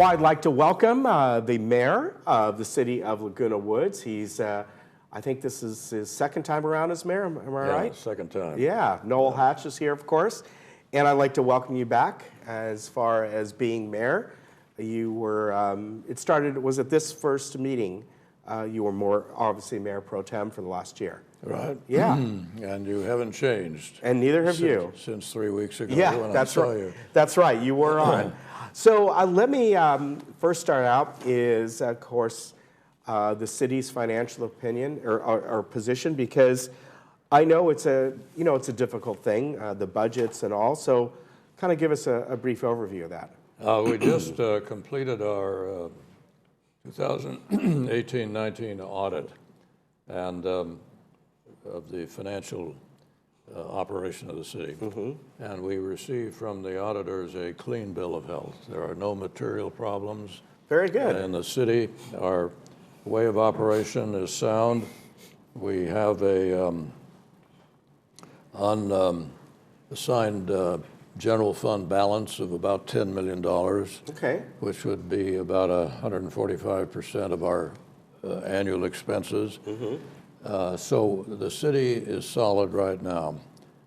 Well, I'd like to welcome the mayor of the city of Laguna Woods. He's, I think this is his second time around as mayor, am I right? Second time. Yeah, Noel Hatch is here, of course. And I'd like to welcome you back as far as being mayor. You were, it started, was it this first meeting? You were more, obviously, Mayor Pro Tem for the last year. Right. Yeah. And you haven't changed. And neither have you. Since 3 weeks ago Yeah, when that's I saw right. you. That's right, you were on. So let me first start out is, of course, the city's financial opinion or position, because I know it's a, it's a difficult thing, the budgets and all. So kind of give us a brief overview of that. We just completed our 2018-19 audit and of the financial operation of the city. And we received from the auditors a clean bill of health. There are no material problems. Very good. In the city, our way of operation is sound. We have a unassigned general fund balance of about $10 million, Okay. which would be about 145% of our annual expenses. So the city is solid right now,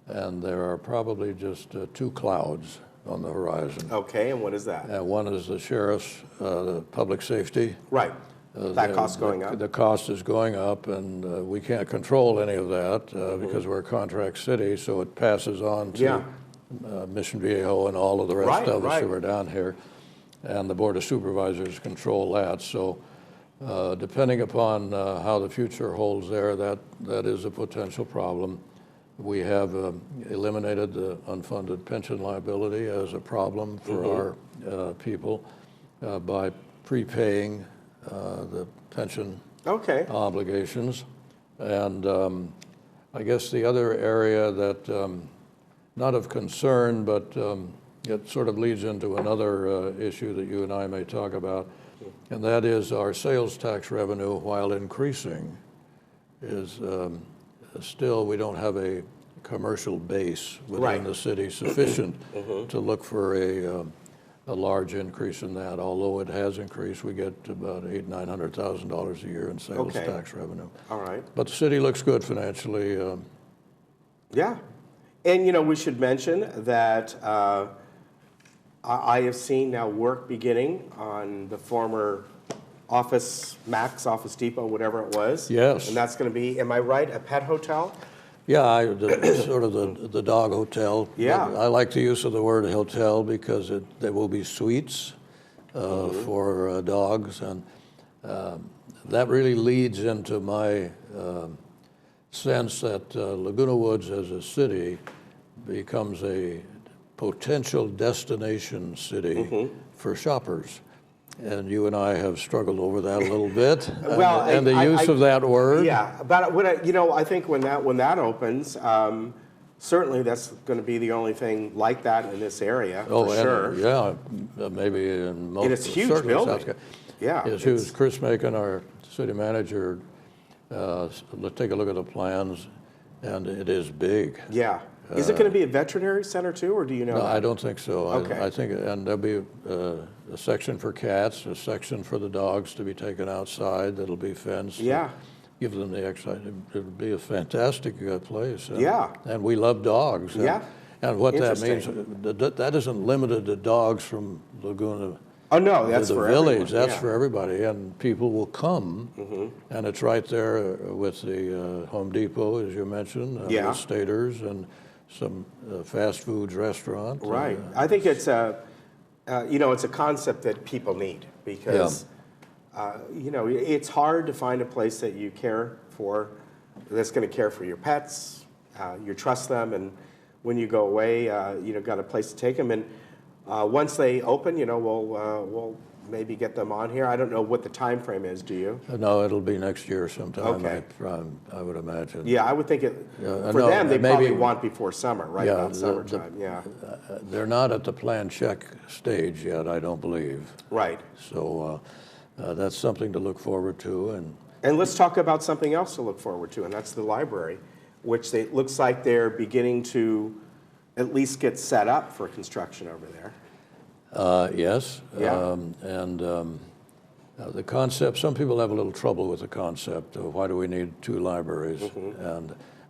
and there are probably just 2 clouds on the horizon. Okay, and what is that? One is the sheriff's, the public safety. Right. That cost going up. The cost is going up, and we can't control any of that because we're a contract city, so it passes on to Mission Viejo and all of the rest of us who are down here, and the Board of Supervisors control that. So depending upon how the future holds there, that is a potential problem. We have eliminated the unfunded pension liability as a problem for our people by prepaying the pension obligations. And I guess the other area that, not of concern, but it sort of leads into another issue that you and I may talk about, and that is our sales tax revenue, while increasing, is still, we don't have a commercial base within the city sufficient to look for a large increase in that. Although it has increased, we get about $800,000–900,000 a year in sales tax revenue. All right. But the city looks good financially. Yeah. And, we should mention that I have seen now work beginning on the former Office Max, Office Depot, whatever it was. Yes. And that's going to be, am I right, a pet hotel? Yeah, sort of the dog hotel. Yeah. I like the use of the word hotel because there will be suites for dogs, and that really leads into my sense that Laguna Woods as a city becomes a potential destination city for shoppers. And you and I have struggled over that a little bit, Well, and the use of that word. Yeah, but when I think when that opens, certainly that's going to be the only thing like that in this area, for sure. Yeah, maybe in most. And it's a huge building. Yeah, it's huge. Chris Macon, our city manager, let's take a look at the plans, and it is big. Yeah. Is it going to be a veterinary center too, or do you know? No, I don't think so. Okay. I think, and there'll be a section for cats, a section for the dogs to be taken outside that'll be fenced. Yeah. Give them the exercise. It'll be a fantastic place. And, yeah. And we love dogs. Yeah. And what that means, that isn't limited to dogs from Laguna. Oh no, that's the for village. Everyone. That's for everybody, and people will come, and it's right there with the Home Depot, as you mentioned, with Staters and some fast foods restaurant. Right. I think it's it's a concept that people need because, it's hard to find a place that you care for, that's going to care for your pets. You trust them, and when you go away, got a place to take them. And once they open, we'll maybe get them on here. I don't know what the time frame is. Do you? No, it'll be next year sometime. Okay. I would imagine. Yeah, I would think it. For them, they probably want before summer, right? Yeah, about summertime. They're not at the plan check stage yet, I don't believe. Right. So that's something to look forward to, and let's talk about something else to look forward to, and that's the library, which looks like they're beginning to at least get set up for construction over there. Yes. Yeah. The concept, some people have a little trouble with the concept of why do we need two libraries?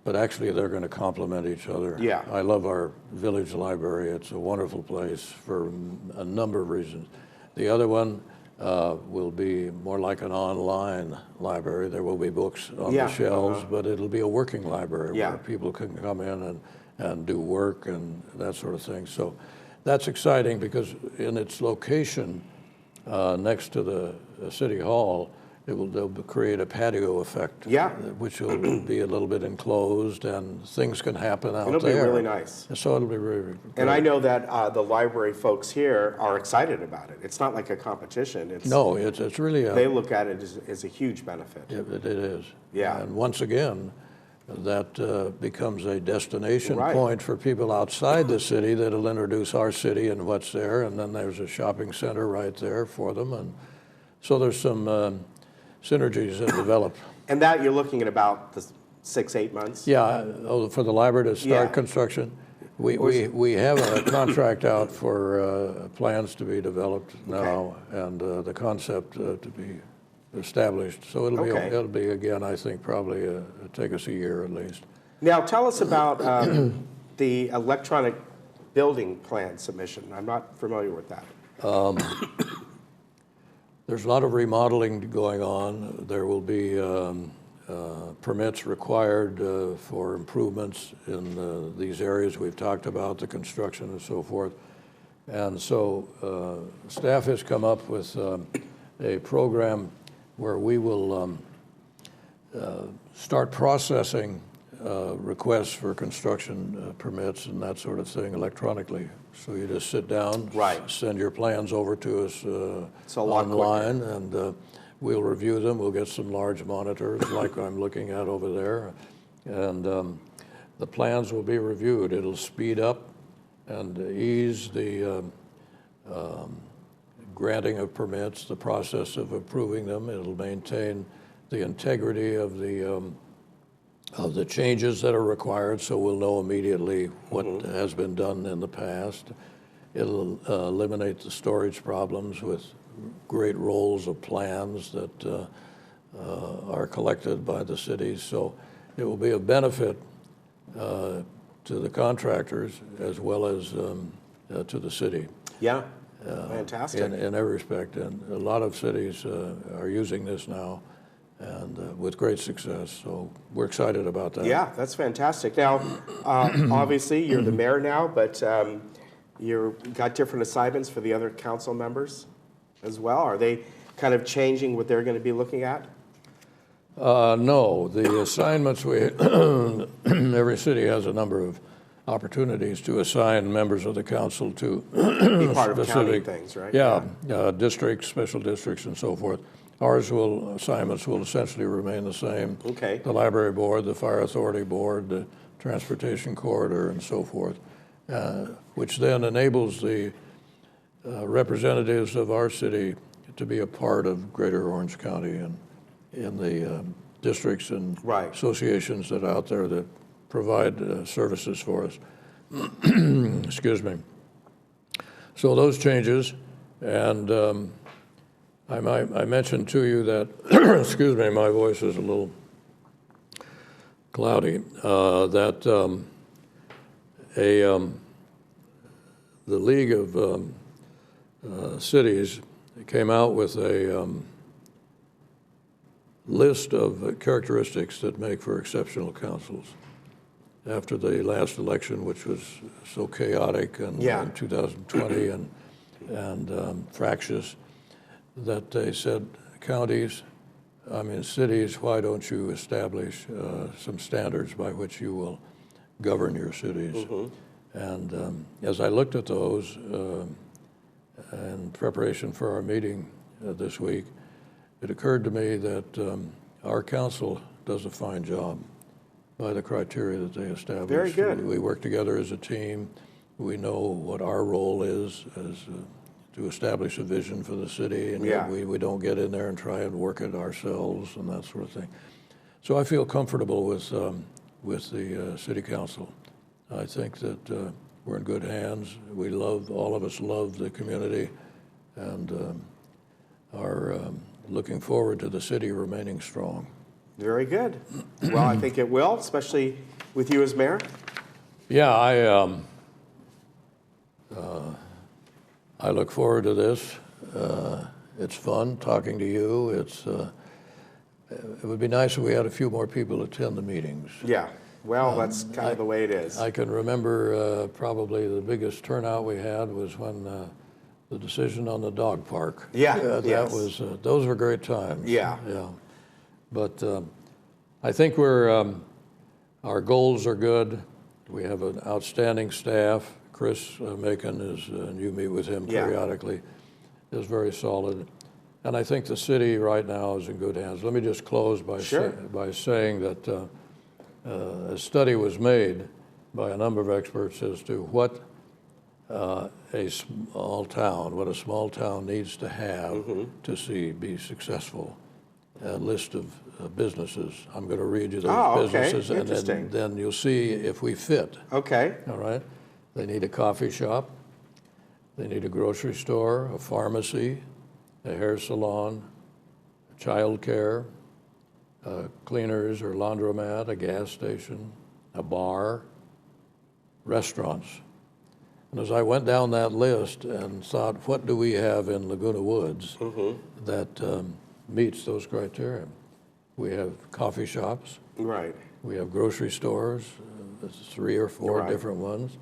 But actually they're going to complement each other. Yeah. I love our village library. It's a wonderful place for a number of reasons. The other one will be more like an online library. There will be books on the shelves, but it'll be a working library where people can come in and do work and that sort of thing. So that's exciting because in its location next to the City Hall, they'll create a patio effect, which will be a little bit enclosed, and things can happen out there. It'll be really nice. So it'll be really great. And I know that the library folks here are excited about it. It's not like a competition. It's really they look at it as a huge benefit. It is. Yeah. And once again, that becomes a destination point for people outside the city that'll introduce our city and what's there, and then there's a shopping center right there for them, and so there's some synergies that develop. And that you're looking at about the 6-8 months? Yeah, for the library to start construction. We have a contract out for plans to be developed now, and the concept to be established. So it'll be again, I think, probably take us a year at least. Now tell us about the electronic building plan submission. I'm not familiar with that. There's a lot of remodeling going on. There will be permits required for improvements in these areas we've talked about, the construction and so forth. And so staff has come up with a program where we will start processing requests for construction permits and that sort of thing electronically. So you just sit down, send your plans over to us online, and we'll review them. We'll get some large monitors like I'm looking at over there, and the plans will be reviewed. It'll speed up and ease the granting of permits, the process of approving them. It'll maintain the integrity of the changes that are required, so we'll know immediately what has been done in the past. It'll eliminate the storage problems with great rolls of plans that are collected by the cities. So it will be a benefit to the contractors as well as to the city. Yeah, fantastic. In every respect, and a lot of cities are using this now, and with great success. So we're excited about that. Yeah, that's fantastic. Now, obviously, you're the mayor now, but you've got different assignments for the other council members as well. Are they kind of changing what they're going to be looking at? No, the assignments every city has a number of opportunities to assign members of the council to be part of county things, right? Yeah, districts, special districts, and so forth. Ours assignments will essentially remain the same. Okay. The library board, the fire authority board, the transportation corridor, and so forth, which then enables the representatives of our city to be a part of Greater Orange County and in the districts and associations that are out there that provide services for us. Excuse me. So those changes, and I mentioned to you that, excuse me, my voice is a little cloudy, that the League of Cities came out with a list of characteristics that make for exceptional councils. After the last election, which was so chaotic and in 2020 and fractious, that they said, cities, why don't you establish some standards by which you will govern your cities? And as I looked at those in preparation for our meeting this week, it occurred to me that our council does a fine job by the criteria that they establish. Very good. We work together as a team. We know what our role is as to establish a vision for the city, and we don't get in there and try and work it ourselves and that sort of thing. So I feel comfortable with the city council. I think that we're in good hands. All of us love the community, and are looking forward to the city remaining strong. Very good. Well, I think it will, especially with you as mayor. Yeah, I look forward to this. It's fun talking to you. It would be nice if we had a few more people attend the meetings. Yeah, well, that's kind of the way it is. I can remember probably the biggest turnout we had was when the decision on the dog park. Yeah, that was those were great times. Yeah. But I think our goals are good. We have an outstanding staff. Chris Macon is, and you meet with him periodically, is very solid. And I think the city right now is in good hands. Let me just close by saying that a study was made by a number of experts as to what a small town needs to have to be successful. A list of businesses. I'm going to read you those businesses, and then you'll see if we fit. Okay. All right. They need a coffee shop. They need a grocery store, a pharmacy, a hair salon, child care, cleaners or laundromat, a gas station, a bar, restaurants. And as I went down that list and thought, what do we have in Laguna Woods that meets those criteria? We have coffee shops. Right. We have grocery stores, 3 or 4 different ones,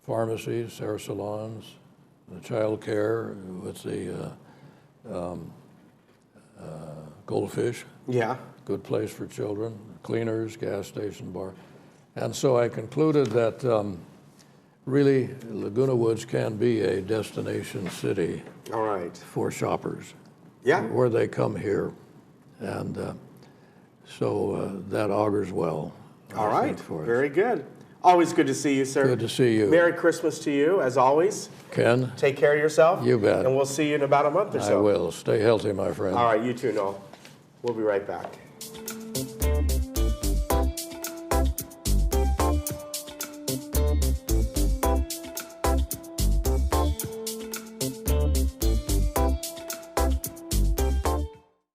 pharmacies, hair salons, child care with the Goldfish. Yeah. Good place for children, cleaners, gas station, bar. And so I concluded that really Laguna Woods can be a destination city for shoppers. Yeah. Where they come here. And so that augurs well. All right. Very good. Always good to see you, sir. Good to see you. Merry Christmas to you, as always. Ken. Take care of yourself. You bet. And we'll see you in about a month or so. I will. Stay healthy, my friend. All right, you too, Noel. We'll be right back.